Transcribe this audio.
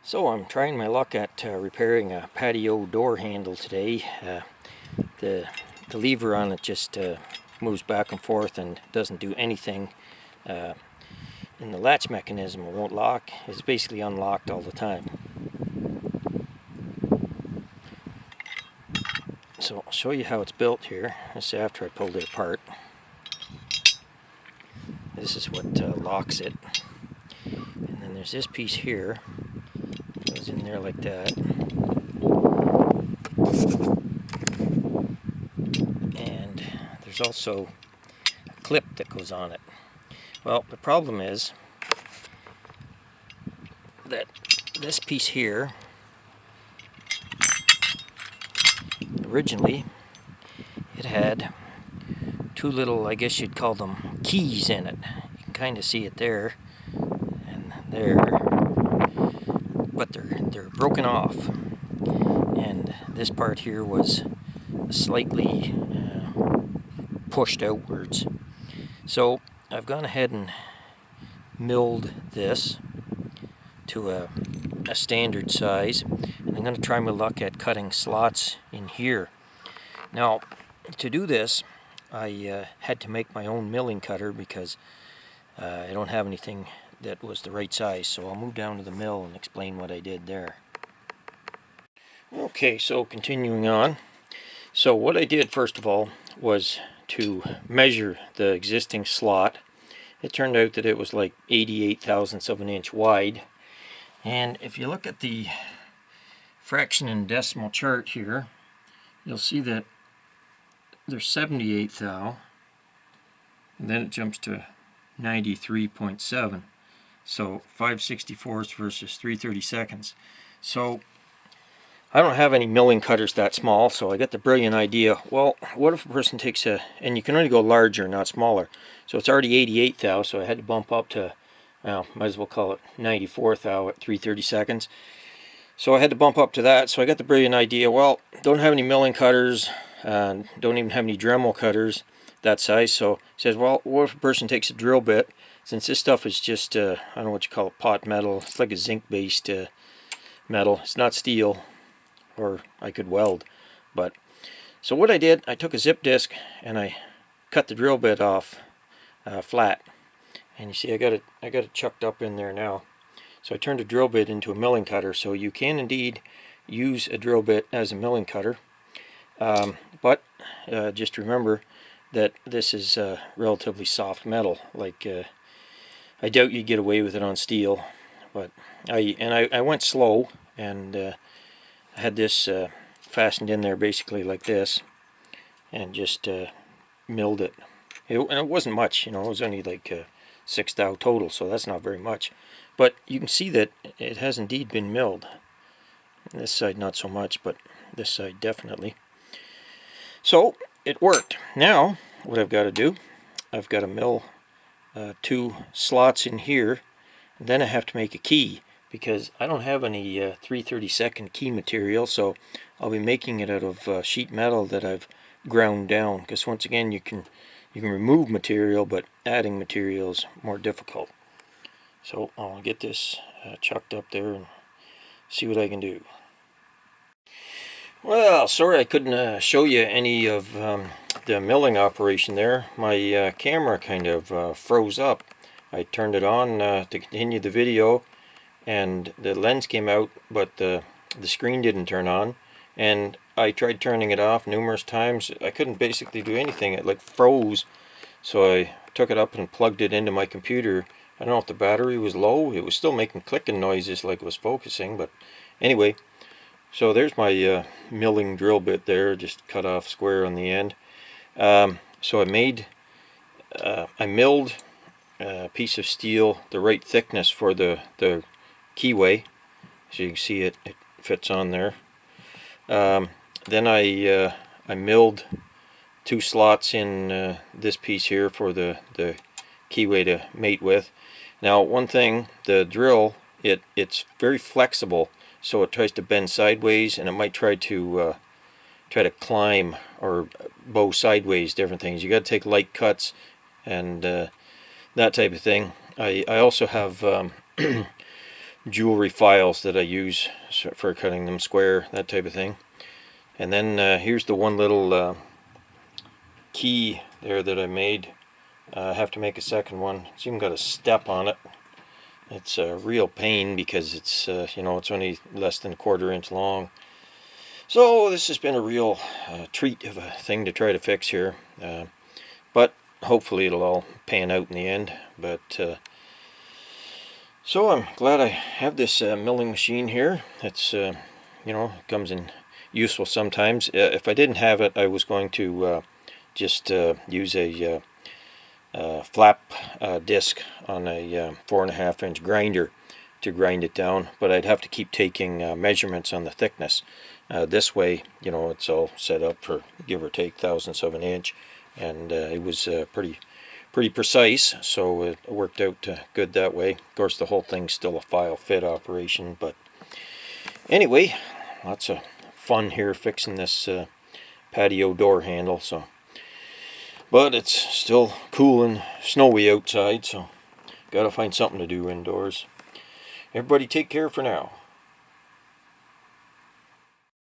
So I'm trying my luck at repairing a patio door handle today. The lever on it just moves back and forth and doesn't do anything. And the latch mechanism won't lock. It's basically unlocked all the time. So I'll show you how it's built here. This is after I pulled it apart. This is what locks it. And then there's this piece here. It goes in there like that. And there's also a clip that goes on it. Well, the problem is that this piece here, originally, it had two little, I guess you'd call them keys in it. You can kind of see it there and there, but they're broken off. And this part here was slightly pushed outwards. So I've gone ahead and milled this to a standard size, and I'm going to try my luck at cutting slots in here. Now, to do this, I had to make my own milling cutter because I don't have anything that was the right size, so I'll move down to the mill and explain what I did there. Okay, so continuing on. So what I did first of all was to measure the existing slot. It turned out that it was like 88 thousandths of an inch wide. And if you look at the fraction and decimal chart here, you'll see that there's 78 thou, and then it jumps to 93.7. So 5/64 versus 3/32. So I don't have any milling cutters that small, so I got the brilliant idea, well, what if a person takes and you can only go larger, not smaller. So it's already 88 thou, so I had to bump up to, well, might as well call it 94 thou at 3/32. So I had to bump up to that, so I got the brilliant idea, well, don't have any milling cutters, don't even have any Dremel cutters that size, so he says, well, what if a person takes a drill bit, since this stuff is just, I don't know what you call it, pot metal, it's like a zinc-based metal, it's not steel, or I could weld. But so what I did, I took a zip disc and I cut the drill bit off flat, and you see I got it chucked up in there now. So I turned a drill bit into a milling cutter, so you can indeed use a drill bit as a milling cutter, but just remember that this is relatively soft metal. Like I doubt you'd get away with it on steel, but I went slow, and I had this fastened in there basically like this, and just milled it. And it wasn't much, you know, it was only like 6 thou total, so that's not very much. But you can see that it has indeed been milled. This side not so much, but this side definitely. So it worked. Now what I've got to do, I've got to mill 2 slots in here, and then I have to make a key, because I don't have any 3/32 key material, so I'll be making it out of sheet metal that I've ground down, because once again you can remove material, but adding material is more difficult. So I'll get this chucked up there and see what I can do. Well, sorry I couldn't show you any of the milling operation there. My camera kind of froze up. I turned it on to continue the video, and the lens came out, but the screen didn't turn on, and I tried turning it off numerous times. I couldn't basically do anything. It like froze, so I took it up and plugged it into my computer. I don't know if the battery was low. It was still making clicking noises like it was focusing, but anyway, so there's my milling drill bit there, just cut off square on the end. So I milled a piece of steel the right thickness for the keyway, so you can see it fits on there. Then I milled 2 slots in this piece here for the keyway to mate with. Now one thing, the drill, it's very flexible, so it tries to bend sideways, and it might try to climb or bow sideways, different things. You got to take light cuts and that type of thing. I also have jewelry files that I use for cutting them square, that type of thing. And then here's the one little key there that I made. I have to make a second one. It's even got a step on it. It's a real pain because it's it's only less than a 1/4 inch long. So this has been a real treat of a thing to try to fix here, but hopefully it'll all pan out in the end. But so I'm glad I have this milling machine here. It's it comes in useful sometimes. If I didn't have it, I was going to just use a flap disc on a 4.5 inch grinder to grind it down, but I'd have to keep taking measurements on the thickness. This way, it's all set up for give or take thousandths of an inch, and it was pretty precise, so it worked out good that way. Of course, the whole thing's still a file fit operation, but anyway, lots of fun here fixing this patio door handle. But it's still cool and snowy outside, so gotta find something to do indoors. Everybody take care for now.